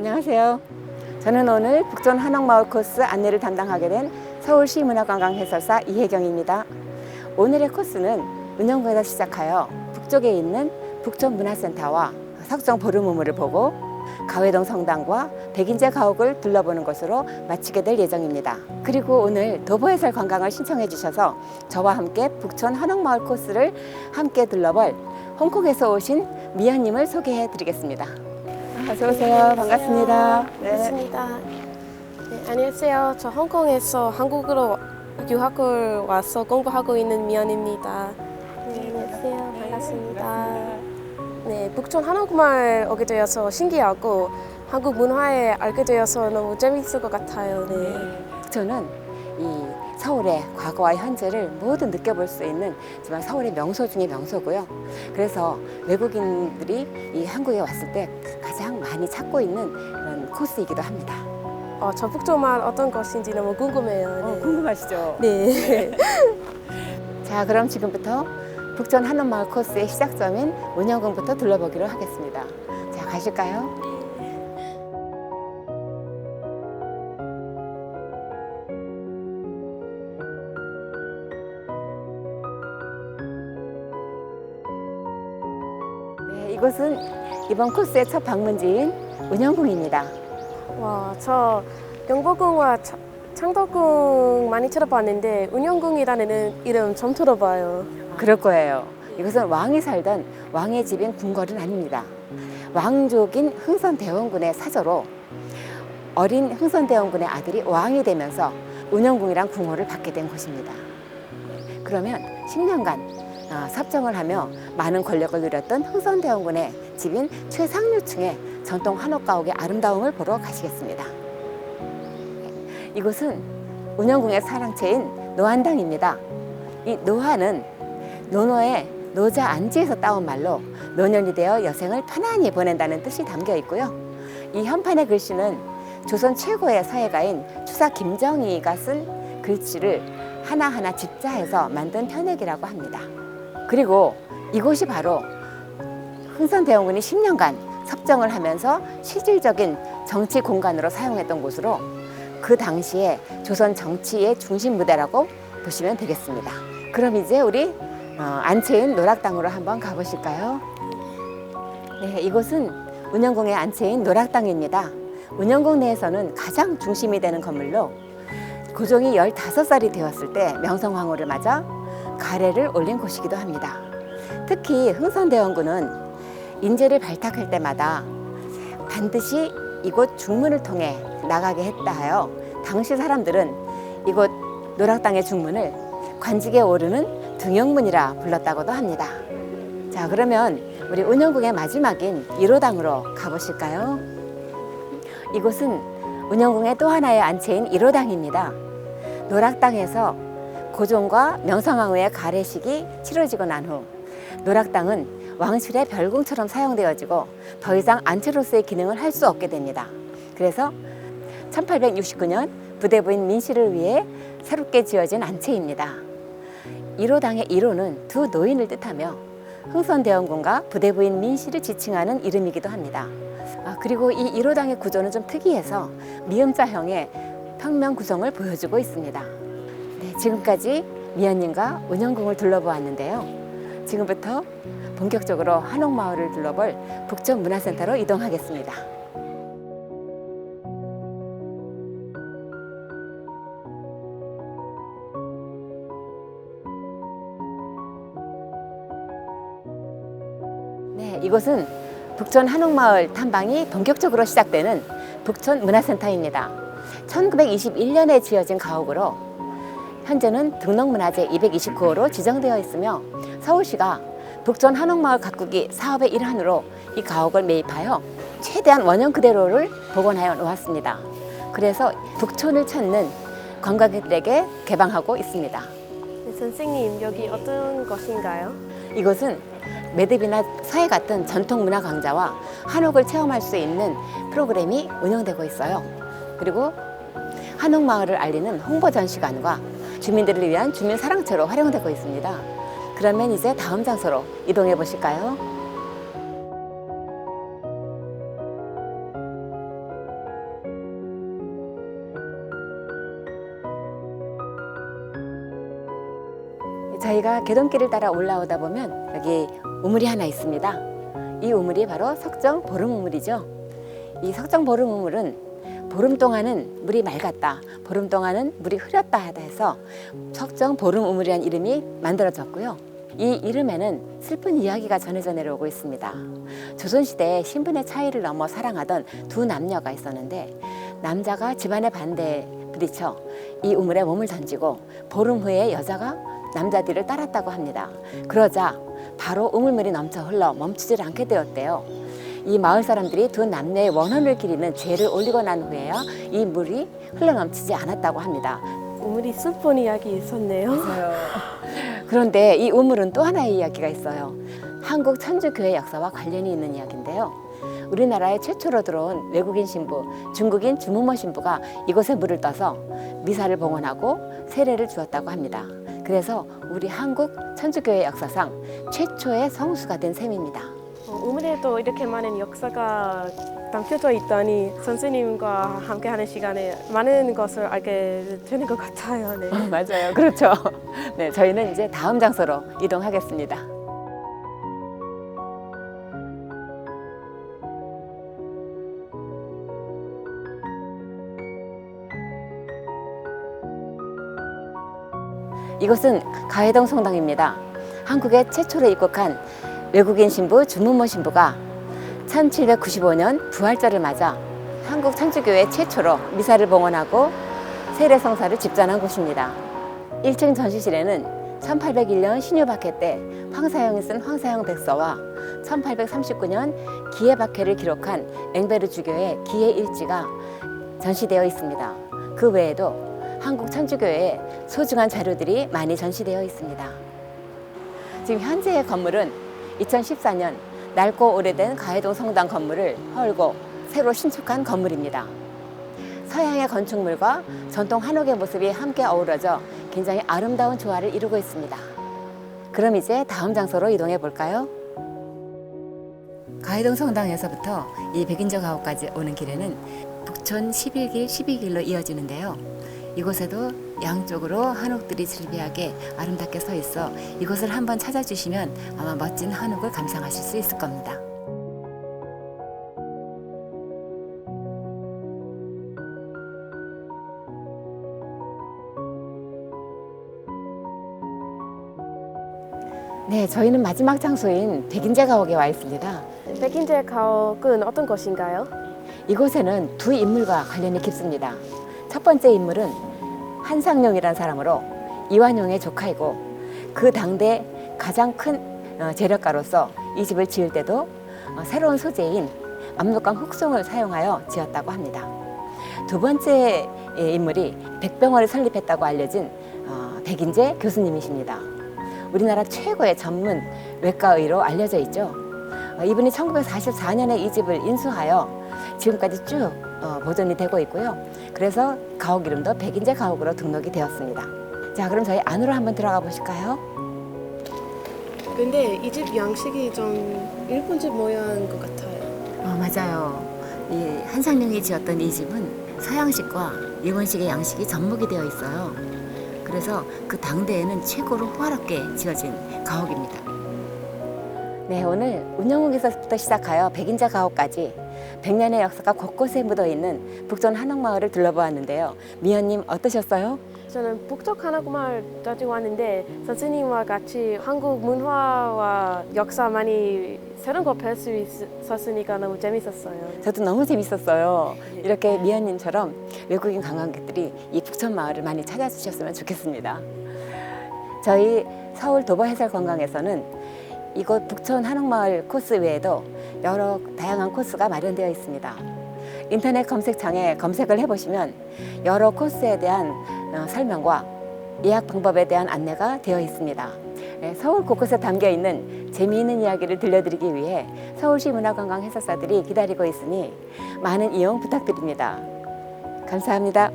안녕하세요. 저는 오늘 북촌 한옥마을 코스 안내를 담당하게 된 서울시 문화관광해설사 이혜경입니다. 오늘의 코스는 은영구에서 시작하여 북쪽에 있는 북촌문화센터와 석정 보름우물을 보고 가회동 성당과 백인제 가옥을 둘러보는 것으로 마치게 될 예정입니다. 그리고 오늘 도보해설 관광을 신청해 주셔서 저와 함께 북촌 한옥마을 코스를 함께 둘러볼 홍콩에서 오신 미연님을 소개해 드리겠습니다. 어서 오세요. 반갑습니다. 반갑습니다. 네, 안녕하세요. 저 홍콩에서 한국으로 유학을 와서 공부하고 있는 미연입니다. 네, 안녕하세요. 반갑습니다. 네, 북촌 한옥마을 오게 되어서 신기하고 한국 문화에 알게 되어서 너무 재밌을 것 같아요. 네. 북촌은 이 서울의 과거와 현재를 모두 느껴볼 수 있는 정말 서울의 명소 중에 명소고요. 그래서 외국인들이 이 한국에 왔을 때 가장 많이 찾고 있는 그런 코스이기도 합니다. 저 북촌마을 어떤 곳인지 너무 궁금해요. 네. 궁금하시죠? 네. 자, 그럼 지금부터 북촌 한옥마을 코스의 시작점인 운영궁부터 둘러보기로 하겠습니다. 자, 가실까요? 네, 이곳은 이번 코스의 첫 방문지인 운영궁입니다. 와, 저 영보궁과 창덕궁 많이 들어봤는데 운영궁이라는 이름 처음 들어봐요. 그럴 거예요. 이것은 왕이 살던 왕의 집인 궁궐은 아닙니다. 왕족인 흥선대원군의 사저로 어린 흥선대원군의 아들이 왕이 되면서 운영궁이란 궁호를 받게 된 곳입니다. 그러면 10년간 섭정을 하며 많은 권력을 누렸던 흥선대원군의 집인 최상류층의 전통 한옥가옥의 아름다움을 보러 가시겠습니다. 이곳은 운영궁의 사랑채인 노한당입니다. 이 노한은 노노의 노자 안지에서 따온 말로 노년이 되어 여생을 편안히 보낸다는 뜻이 담겨 있고요. 이 현판의 글씨는 조선 최고의 사회가인 추사 김정희가 쓴 글씨를 하나하나 집자해서 만든 편액이라고 합니다. 그리고 이곳이 바로 흥선대원군이 10년간 섭정을 하면서 실질적인 정치 공간으로 사용했던 곳으로 그 당시에 조선 정치의 중심 무대라고 보시면 되겠습니다. 그럼 이제 우리 안채인 노락당으로 한번 가보실까요? 네, 이곳은 운영궁의 안채인 노락당입니다. 운영궁 내에서는 가장 중심이 되는 건물로 고종이 15살이 되었을 때 명성황후를 맞아 가래를 올린 곳이기도 합니다. 특히 흥선대원군은 인재를 발탁할 때마다 반드시 이곳 중문을 통해 나가게 했다 하여 당시 사람들은 이곳 노락당의 중문을 관직에 오르는 등용문이라 불렀다고도 합니다. 자, 그러면 우리 운영궁의 마지막인 1호당으로 가보실까요? 이곳은 운영궁의 또 하나의 안채인 1호당입니다. 노락당에서 고종과 명성황후의 가래식이 치러지고 난 후 노락당은 왕실의 별궁처럼 사용되어지고 더 이상 안채로서의 기능을 할 수 없게 됩니다. 그래서 1869년 부대부인 민씨를 위해 새롭게 지어진 안채입니다. 1호당의 1호는 두 노인을 뜻하며 흥선대원군과 부대부인 민씨를 지칭하는 이름이기도 합니다. 그리고 이 1호당의 구조는 좀 특이해서 미음자형의 평면 구성을 보여주고 있습니다. 네, 지금까지 미연님과 운영궁을 둘러보았는데요. 지금부터 본격적으로 한옥마을을 둘러볼 북촌 문화센터로 이동하겠습니다. 네, 이곳은 북촌 한옥마을 탐방이 본격적으로 시작되는 북촌 문화센터입니다. 1921년에 지어진 가옥으로 현재는 등록문화재 229호로 지정되어 있으며 서울시가 북촌 한옥마을 가꾸기 사업의 일환으로 이 가옥을 매입하여 최대한 원형 그대로를 복원하여 놓았습니다. 그래서 북촌을 찾는 관광객들에게 개방하고 있습니다. 네, 선생님, 여기 어떤 곳인가요? 이곳은 매듭이나 서해 같은 전통 문화 강좌와 한옥을 체험할 수 있는 프로그램이 운영되고 있어요. 그리고 한옥마을을 알리는 홍보 전시관과 주민들을 위한 주민 사랑채로 활용되고 있습니다. 그러면 이제 다음 장소로 이동해 보실까요? 저희가 개동길을 따라 올라오다 보면 여기 우물이 하나 있습니다. 이 우물이 바로 석정 보름 우물이죠. 이 석정 보름 우물은 보름 동안은 물이 맑았다, 보름 동안은 물이 흐렸다 하다 해서 석정 보름 우물이라는 이름이 만들어졌고요. 이 이름에는 슬픈 이야기가 전해져 내려오고 있습니다. 조선시대에 신분의 차이를 넘어 사랑하던 두 남녀가 있었는데, 남자가 집안의 반대에 부딪혀 이 우물에 몸을 던지고 보름 후에 여자가 남자 뒤를 따랐다고 합니다. 그러자 바로 우물물이 넘쳐 흘러 멈추질 않게 되었대요. 이 마을 사람들이 두 남녀의 원혼을 기리는 죄를 올리고 난 후에야 이 물이 흘러넘치지 않았다고 합니다. 우물이 슬픈 이야기 있었네요. 그런데 이 우물은 또 하나의 이야기가 있어요. 한국 천주교회 역사와 관련이 있는 이야기인데요. 우리나라에 최초로 들어온 외국인 신부, 중국인 주무모 신부가 이곳에 물을 떠서 미사를 봉헌하고 세례를 주었다고 합니다. 그래서 우리 한국 천주교회 역사상 최초의 성수가 된 셈입니다. 우물에도 이렇게 많은 역사가 담겨져 있다니 선생님과 함께하는 시간에 많은 것을 알게 되는 것 같아요. 네. 맞아요. 그렇죠. 네, 저희는 이제 다음 장소로 이동하겠습니다. 이곳은 가해동 성당입니다. 한국에 최초로 입국한 외국인 신부 주무모 신부가 1795년 부활절을 맞아 한국 천주교회 최초로 미사를 봉헌하고 세례 성사를 집전한 곳입니다. 1층 전시실에는 1801년 신유박해 때 황사형이 쓴 황사형 백서와 1839년 기해박해를 기록한 앵베르 주교의 기해 일지가 전시되어 있습니다. 그 외에도 한국 천주교회의 소중한 자료들이 많이 전시되어 있습니다. 지금 현재의 건물은 2014년 낡고 오래된 가해동 성당 건물을 헐고 새로 신축한 건물입니다. 서양의 건축물과 전통 한옥의 모습이 함께 어우러져 굉장히 아름다운 조화를 이루고 있습니다. 그럼 이제 다음 장소로 이동해 볼까요? 가해동 성당에서부터 이 백인저 가옥까지 오는 길에는 북촌 11길 12길로 이어지는데요. 이곳에도 양쪽으로 한옥들이 즐비하게 아름답게 서 있어 이곳을 한번 찾아주시면 아마 멋진 한옥을 감상하실 수 있을 겁니다. 네, 저희는 마지막 장소인 백인제 가옥에 와 있습니다. 백인제 가옥은 어떤 곳인가요? 이곳에는 두 인물과 관련이 깊습니다. 첫 번째 인물은 한상용이라는 사람으로 이완용의 조카이고 그 당대 가장 큰 재력가로서 이 집을 지을 때도 새로운 소재인 압록강 흑송을 사용하여 지었다고 합니다. 두 번째 인물이 백병원을 설립했다고 알려진 백인제 교수님이십니다. 우리나라 최고의 전문 외과의로 알려져 있죠. 이분이 1944년에 이 집을 인수하여 지금까지 쭉 보존이 되고 있고요. 그래서 가옥 이름도 백인제 가옥으로 등록이 되었습니다. 자, 그럼 저희 안으로 한번 들어가 보실까요? 근데 이 집 양식이 좀 일본집 모양인 것 같아요. 맞아요. 이 한상용이 지었던 이 집은 서양식과 일본식의 양식이 접목이 되어 있어요. 그래서 그 당대에는 최고로 호화롭게 지어진 가옥입니다. 네, 오늘 운영국에서부터 시작하여 백인제 가옥까지 100년의 역사가 곳곳에 묻어있는 북촌 한옥마을을 둘러보았는데요. 미연님 어떠셨어요? 저는 북쪽 한옥마을 자주 왔는데 선생님과 같이 한국 문화와 역사 많이 새로운 거 배울 수 있었으니까 너무 재밌었어요. 저도 너무 재밌었어요. 이렇게 미연님처럼 외국인 관광객들이 이 북촌 마을을 많이 찾아주셨으면 좋겠습니다. 저희 서울 도보해설관광에서는 이곳 북촌 한옥마을 코스 외에도 여러 다양한 코스가 마련되어 있습니다. 인터넷 검색창에 검색을 해보시면 여러 코스에 대한 설명과 예약 방법에 대한 안내가 되어 있습니다. 서울 곳곳에 담겨 있는 재미있는 이야기를 들려드리기 위해 서울시 문화관광 해설사들이 기다리고 있으니 많은 이용 부탁드립니다. 감사합니다.